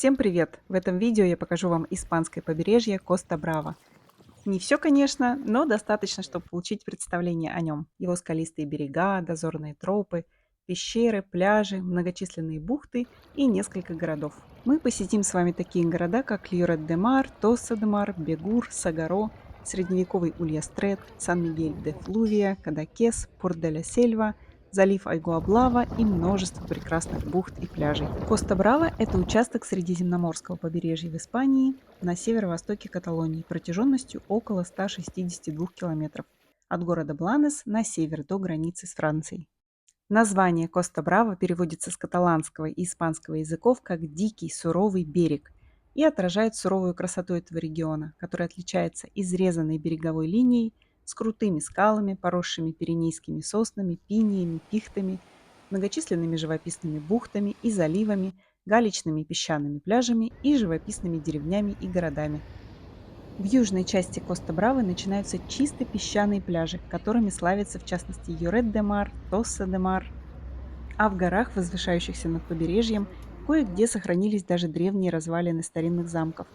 Всем привет! В этом видео я покажу вам испанское побережье Коста-Браво. Не все, конечно, но достаточно, чтобы получить представление о нем. Его скалистые берега, дозорные тропы, пещеры, пляжи, многочисленные бухты и несколько городов. Мы посетим с вами такие города, как Льорет-де-Мар, Тоса-де-Мар, Бегур, Сагаро, средневековый Ульястрет, Сан-Мигель-де-Флувия, Кадакес, Порт-де-ля-Сельва, залив Айгуаблава и множество прекрасных бухт и пляжей. Коста-Браво – это участок Средиземноморского побережья в Испании на северо-востоке Каталонии протяженностью около 162 километров от города Бланес на север до границы с Францией. Название Коста-Браво переводится с каталанского и испанского языков как «дикий, суровый берег» и отражает суровую красоту этого региона, который отличается изрезанной береговой линией с крутыми скалами, поросшими пиренейскими соснами, пиниями, пихтами, многочисленными живописными бухтами и заливами, галечными песчаными пляжами и живописными деревнями и городами. В южной части Коста-Бравы начинаются чисто песчаные пляжи, которыми славятся в частности Йорет-де-Мар, Тоса-де-Мар, а в горах, возвышающихся над побережьем, кое-где сохранились даже древние развалины старинных замков.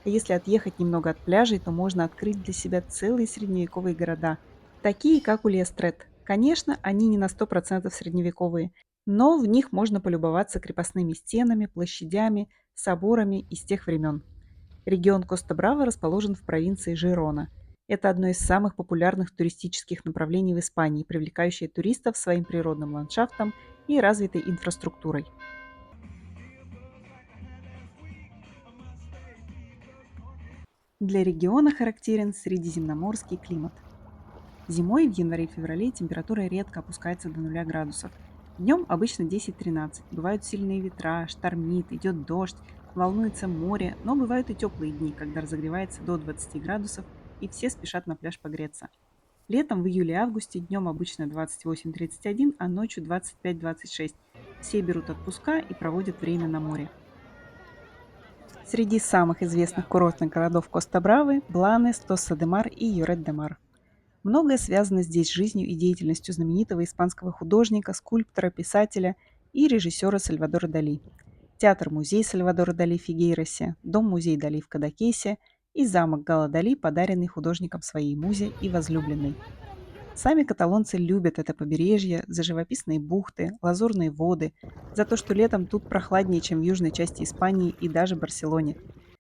А если отъехать немного от пляжей, то можно открыть для себя целые средневековые города, такие как Ульястрет. Конечно, они не на 100% средневековые, но в них можно полюбоваться крепостными стенами, площадями, соборами из тех времен. Регион Коста-Браво расположен в провинции Жирона. Это одно из самых популярных туристических направлений в Испании, привлекающее туристов своим природным ландшафтом и развитой инфраструктурой. Для региона характерен средиземноморский климат. Зимой в январе-феврале температура редко опускается до 0 градусов. Днем обычно 10-13. Бывают сильные ветра, штормит, идет дождь, волнуется море, но бывают и теплые дни, когда разогревается до 20 градусов и все спешат на пляж погреться. Летом в июле-августе днем обычно 28-31, а ночью 25-26. Все берут отпуска и проводят время на море. Среди самых известных курортных городов Коста-Бравы – Бланес, Тоса-де-Мар и Йорет-де-Мар. Многое связано здесь с жизнью и деятельностью знаменитого испанского художника, скульптора, писателя и режиссера Сальвадора Дали. Театр-музей Сальвадора Дали в Фигейросе, дом-музей Дали в Кадакесе и замок Гала Дали, подаренный художником своей музе и возлюбленной. Сами каталонцы любят это побережье за живописные бухты, лазурные воды, за то, что летом тут прохладнее, чем в южной части Испании и даже Барселоне.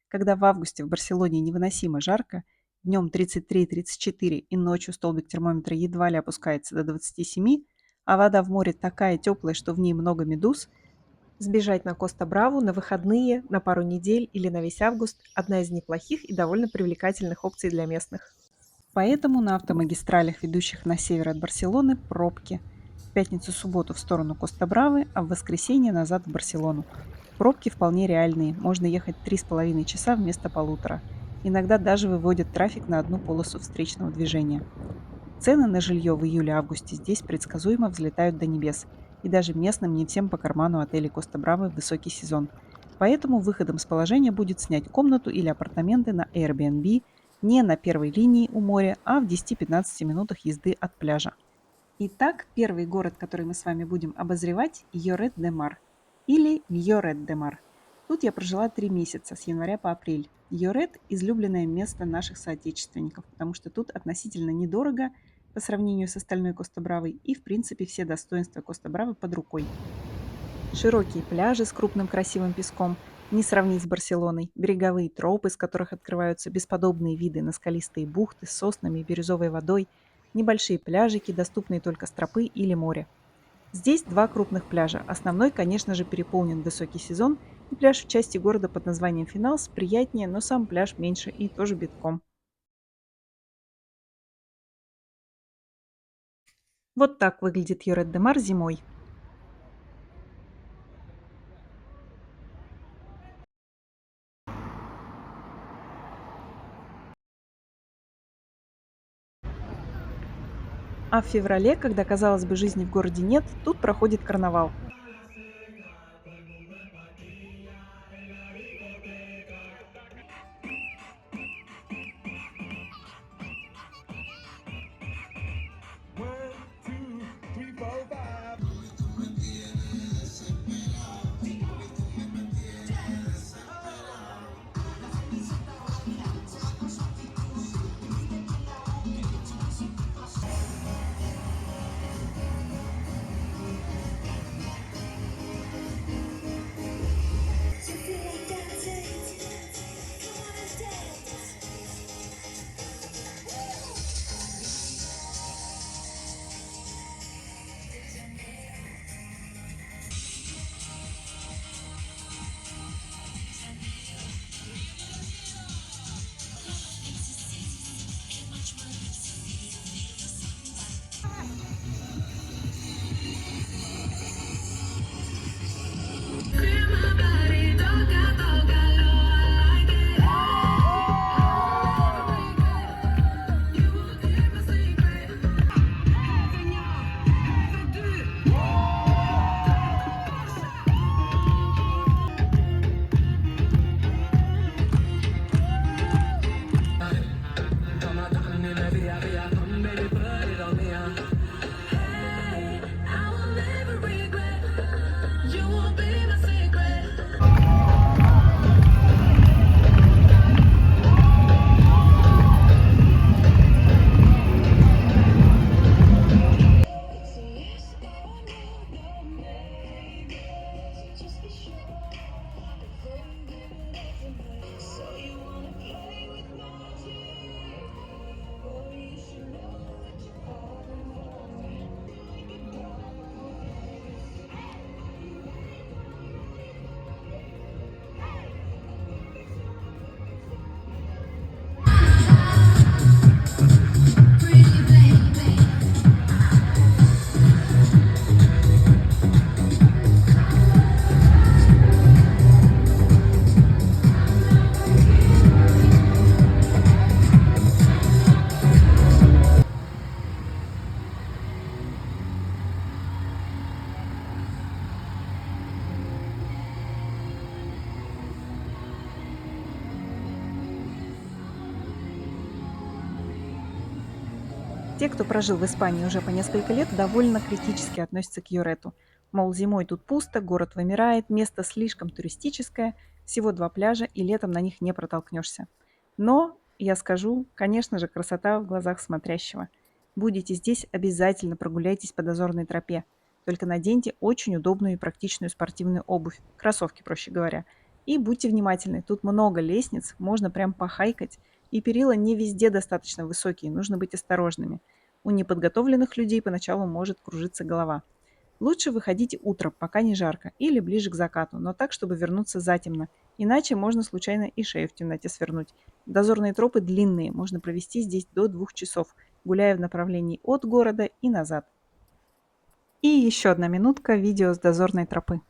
Когда в августе в Барселоне невыносимо жарко, днем 33-34 и ночью столбик термометра едва ли опускается до 27, а вода в море такая теплая, что в ней много медуз, сбежать на Коста-Браву на выходные, на пару недель или на весь август – одна из неплохих и довольно привлекательных опций для местных. Поэтому на автомагистралях, ведущих на север от Барселоны, пробки. В пятницу-субботу в сторону Коста-Бравы, а в воскресенье назад в Барселону. Пробки вполне реальные, можно ехать 3,5 часа вместо полутора. Иногда даже выводят трафик на одну полосу встречного движения. Цены на жилье в июле-августе здесь предсказуемо взлетают до небес, и даже местным не всем по карману отели Коста-Бравы в высокий сезон. Поэтому выходом с положения будет снять комнату или апартаменты на Airbnb не на первой линии у моря, а в 10-15 минутах езды от пляжа. Итак, первый город, который мы с вами будем обозревать – Йорет-де-Мар или Льорет-де-Мар. Тут я прожила 3 месяца, с января по апрель. Йорет – излюбленное место наших соотечественников, потому что тут относительно недорого по сравнению с остальной Коста-Бравой и, в принципе, все достоинства Коста-Бравы под рукой. Широкие пляжи с крупным красивым песком, не сравнить с Барселоной, береговые тропы, с которых открываются бесподобные виды на скалистые бухты с соснами и бирюзовой водой, небольшие пляжики, доступные только с тропы или моря. Здесь 2 крупных пляжа. Основной, конечно же, переполнен в высокий сезон, и пляж в части города под названием Финалс приятнее, но сам пляж меньше и тоже битком. Вот так выглядит Йорет-де-Мар зимой. А в феврале, когда, казалось бы, жизни в городе нет, тут проходит карнавал. Те, кто прожил в Испании уже по несколько лет, довольно критически относятся к Юрету. Мол, зимой тут пусто, город вымирает, место слишком туристическое, всего два пляжа, и летом на них не протолкнешься. Но, я скажу, конечно же, красота в глазах смотрящего. Будете здесь, обязательно прогуляйтесь по дозорной тропе. Только наденьте очень удобную и практичную спортивную обувь, кроссовки, проще говоря. И будьте внимательны, тут много лестниц, можно прям похайкать, и перила не везде достаточно высокие, нужно быть осторожными. У неподготовленных людей поначалу может кружиться голова. Лучше выходите утром, пока не жарко, или ближе к закату, но так, чтобы вернуться затемно. Иначе можно случайно и шею в темноте свернуть. Дозорные тропы длинные, можно провести здесь до 2 часов, гуляя в направлении от города и назад. И еще одна минутка видео с дозорной тропы.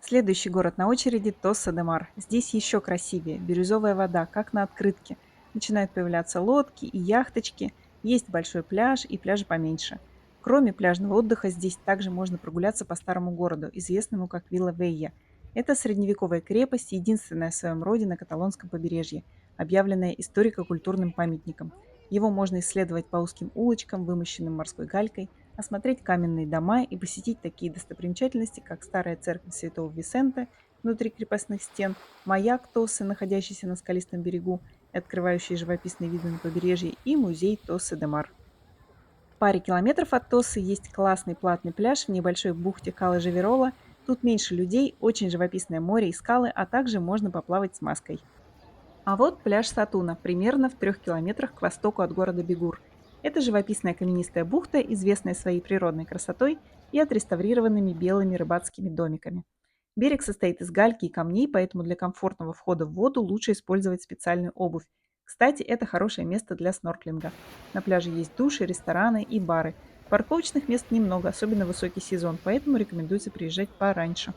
Следующий город на очереди – Тосса-де-Мар. Здесь еще красивее. Бирюзовая вода, как на открытке. Начинают появляться лодки и яхточки. Есть большой пляж и пляжи поменьше. Кроме пляжного отдыха, здесь также можно прогуляться по старому городу, известному как Вилла Вейя. Это средневековая крепость, единственная в своем роде на каталонском побережье, объявленная историко-культурным памятником. Его можно исследовать по узким улочкам, вымощенным морской галькой, осмотреть каменные дома и посетить такие достопримечательности, как старая церковь Святого Висента внутри крепостных стен, маяк Тоссы, находящийся на скалистом берегу и открывающий живописные виды на побережье, и музей Тоссы-де-Мар. В паре километров от Тоссы есть классный платный пляж в небольшой бухте Кала-Живерола. Тут меньше людей, очень живописное море и скалы, а также можно поплавать с маской. А вот пляж Сатуна, примерно в 3 километрах к востоку от города Бигур. Это живописная каменистая бухта, известная своей природной красотой и отреставрированными белыми рыбацкими домиками. Берег состоит из гальки и камней, поэтому для комфортного входа в воду лучше использовать специальную обувь. Кстати, это хорошее место для снорклинга. На пляже есть души, рестораны и бары. Парковочных мест немного, особенно в высокий сезон, поэтому рекомендуется приезжать пораньше.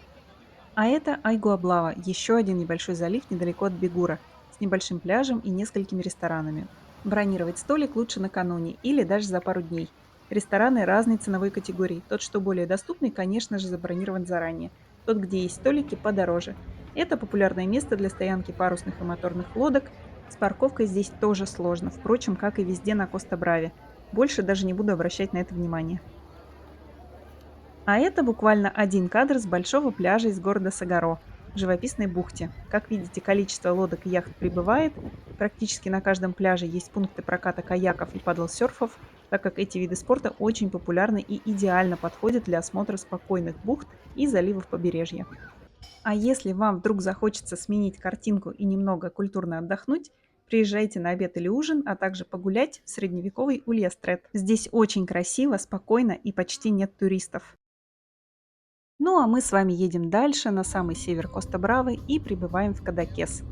А это Айгуаблава, еще один небольшой залив недалеко от Бигура, с небольшим пляжем и несколькими ресторанами. Бронировать столик лучше накануне или даже за пару дней. Рестораны разной ценовой категории. Тот, что более доступный, конечно же, забронирован заранее. Тот, где есть столики, подороже. Это популярное место для стоянки парусных и моторных лодок. С парковкой здесь тоже сложно, впрочем, как и везде на Коста-Браве. Больше даже не буду обращать на это внимание. А это буквально один кадр с большого пляжа из города Сагаро, в живописной бухте. Как видите, количество лодок и яхт прибывает. Практически на каждом пляже есть пункты проката каяков и падлсерфов, так как эти виды спорта очень популярны и идеально подходят для осмотра спокойных бухт и заливов побережья. А если вам вдруг захочется сменить картинку и немного культурно отдохнуть, приезжайте на обед или ужин, а также погулять в средневековый Ульястрет. Здесь очень красиво, спокойно и почти нет туристов. Ну а мы с вами едем дальше, на самый север Коста-Бравы и прибываем в Кадакес.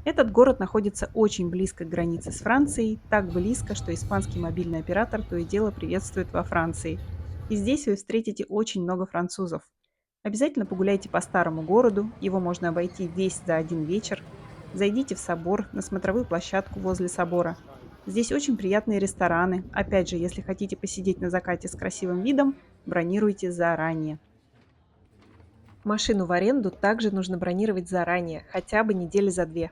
Этот город находится очень близко к границе с Францией, так близко, что испанский мобильный оператор то и дело приветствует во Франции. И здесь вы встретите очень много французов. Обязательно погуляйте по старому городу, его можно обойти весь за один вечер. Зайдите в собор, на смотровую площадку возле собора. Здесь очень приятные рестораны. Опять же, если хотите посидеть на закате с красивым видом, бронируйте заранее. Машину в аренду также нужно бронировать заранее, хотя бы недели за 2.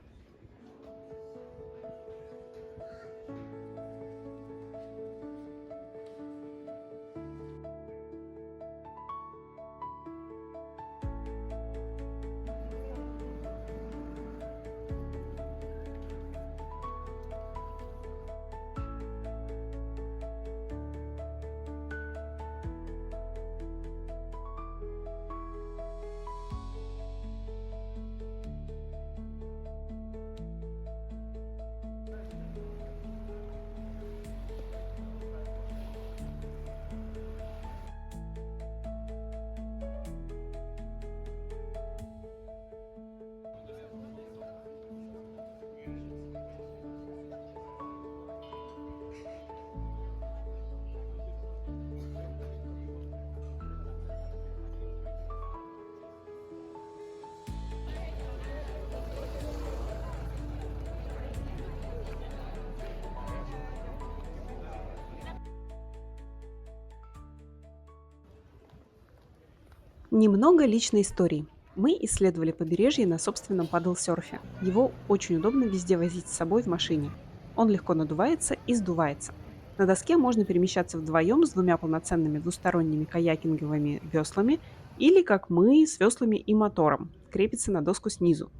Немного личной истории. Мы исследовали побережье на собственном падл-серфе. Его очень удобно везде возить с собой в машине. Он легко надувается и сдувается. На доске можно перемещаться вдвоем с двумя полноценными двусторонними каякинговыми веслами или, как мы, с веслами и мотором. Крепится на доску снизу.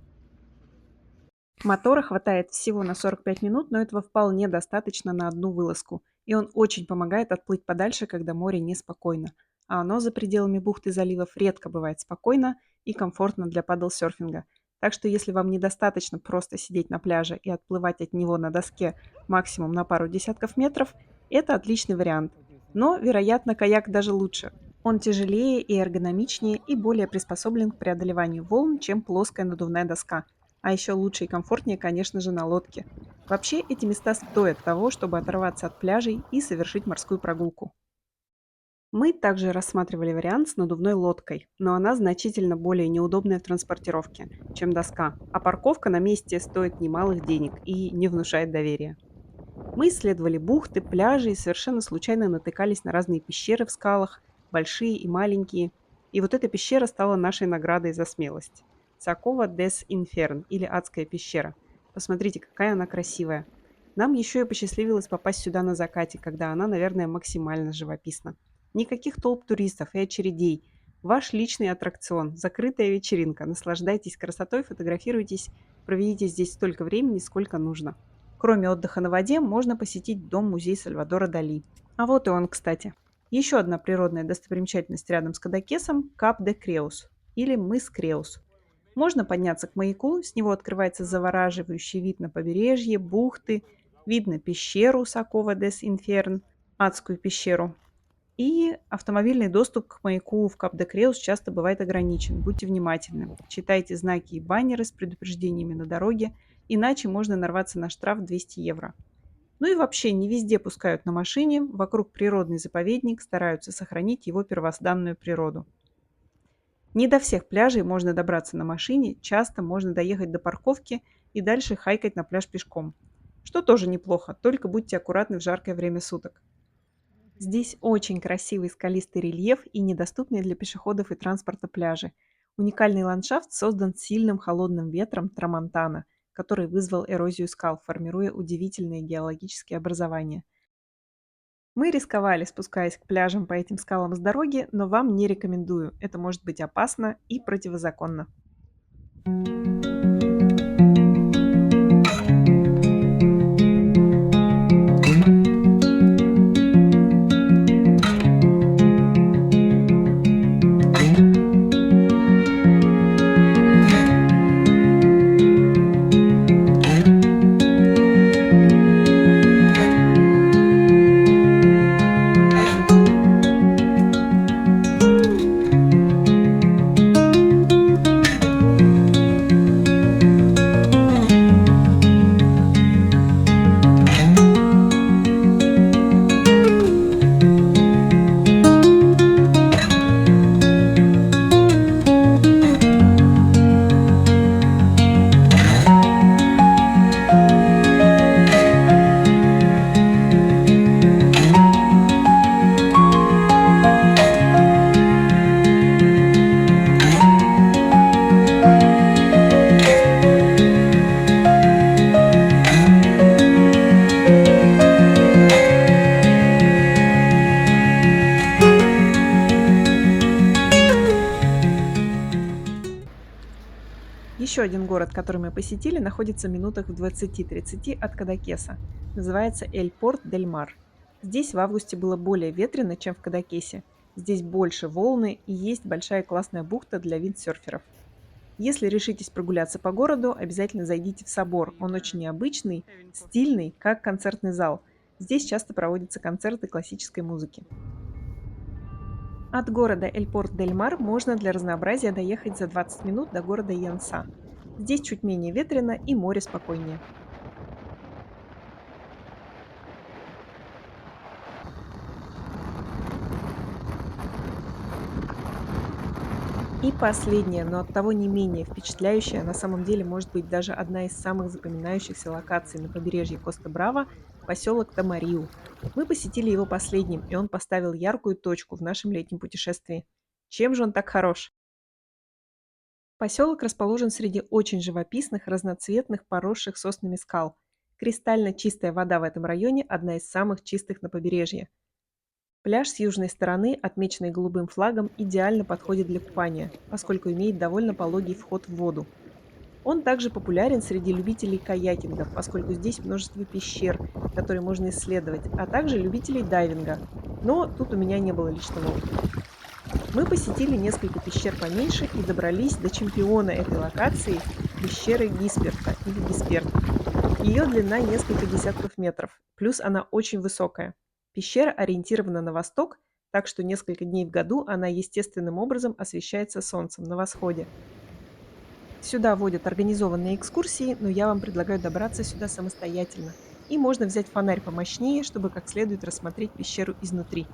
Мотора хватает всего на 45 минут, но этого вполне достаточно на одну вылазку. И он очень помогает отплыть подальше, когда море неспокойно. А оно за пределами бухт и заливов редко бывает спокойно и комфортно для падл-серфинга. Так что если вам недостаточно просто сидеть на пляже и отплывать от него на доске максимум на пару десятков метров, это отличный вариант. Но, вероятно, каяк даже лучше. Он тяжелее и эргономичнее и более приспособлен к преодолеванию волн, чем плоская надувная доска. А еще лучше и комфортнее, конечно же, на лодке. Вообще, эти места стоят того, чтобы оторваться от пляжей и совершить морскую прогулку. Мы также рассматривали вариант с надувной лодкой, но она значительно более неудобная в транспортировке, чем доска, а парковка на месте стоит немалых денег и не внушает доверия. Мы исследовали бухты, пляжи и совершенно случайно натыкались на разные пещеры в скалах, большие и маленькие. И вот эта пещера стала нашей наградой за смелость. Сакова дес Инферн или Адская пещера. Посмотрите, какая она красивая. Нам еще и посчастливилось попасть сюда на закате, когда она, наверное, максимально живописна. Никаких толп туристов и очередей. Ваш личный аттракцион, закрытая вечеринка. Наслаждайтесь красотой, фотографируйтесь, проведите здесь столько времени, сколько нужно. Кроме отдыха на воде, можно посетить дом-музей Сальвадора Дали. А вот и он, кстати. Еще одна природная достопримечательность рядом с Кадакесом – Кап де Креус или мыс Креус. Можно подняться к маяку, с него открывается завораживающий вид на побережье, бухты, видно пещеру Сакова дес Инферн, адскую пещеру. И автомобильный доступ к маяку в Кап-де-Креус часто бывает ограничен. Будьте внимательны. Читайте знаки и баннеры с предупреждениями на дороге, иначе можно нарваться на штраф 200 евро. Ну и вообще, не везде пускают на машине, вокруг природный заповедник, стараются сохранить его первозданную природу. Не до всех пляжей можно добраться на машине, часто можно доехать до парковки и дальше хайкать на пляж пешком. Что тоже неплохо, только будьте аккуратны в жаркое время суток. Здесь очень красивый скалистый рельеф и недоступные для пешеходов и транспорта пляжи. Уникальный ландшафт создан сильным холодным ветром Трамонтана, который вызвал эрозию скал, формируя удивительные геологические образования. Мы рисковали, спускаясь к пляжам по этим скалам с дороги, но вам не рекомендую. Это может быть опасно и противозаконно. Еще один город, который мы посетили, находится в минутах в 20-30 от Кадакеса. Называется Эль-Порт-дель-Мар. Здесь в августе было более ветрено, чем в Кадакесе. Здесь больше волны и есть большая классная бухта для виндсерферов. Если решитесь прогуляться по городу, обязательно зайдите в собор. Он очень необычный, стильный, как концертный зал. Здесь часто проводятся концерты классической музыки. От города Эль-Порт-дель-Мар можно для разнообразия доехать за 20 минут до города Янса. Здесь чуть менее ветрено и море спокойнее. И последнее, но оттого не менее впечатляющая, на самом деле может быть даже одна из самых запоминающихся локаций на побережье Коста-Браво – поселок Тамариу. Мы посетили его последним, и он поставил яркую точку в нашем летнем путешествии. Чем же он так хорош? Поселок расположен среди очень живописных, разноцветных, поросших соснами скал. Кристально чистая вода в этом районе – одна из самых чистых на побережье. Пляж с южной стороны, отмеченный голубым флагом, идеально подходит для купания, поскольку имеет довольно пологий вход в воду. Он также популярен среди любителей каякинга, поскольку здесь множество пещер, которые можно исследовать, а также любителей дайвинга. Но тут у меня не было личного опыта. Мы посетили несколько пещер поменьше и добрались до чемпиона этой локации – пещеры Гисперта или Гисперт. Ее длина несколько десятков метров, плюс она очень высокая. Пещера ориентирована на восток, так что несколько дней в году она естественным образом освещается солнцем на восходе. Сюда водят организованные экскурсии, но я вам предлагаю добраться сюда самостоятельно. И можно взять фонарь помощнее, чтобы как следует рассмотреть пещеру изнутри.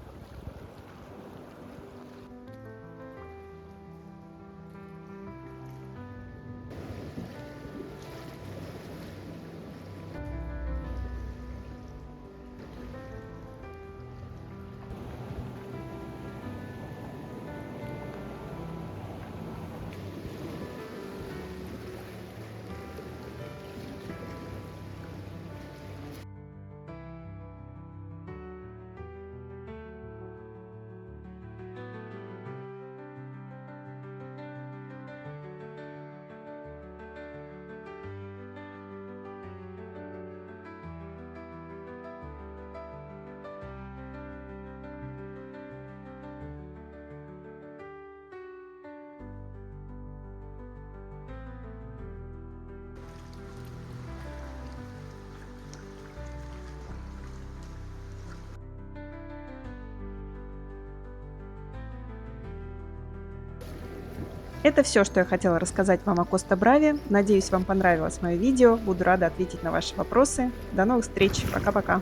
Это все, что я хотела рассказать вам о Коста-Браве. Надеюсь, вам понравилось мое видео. Буду рада ответить на ваши вопросы. До новых встреч. Пока-пока.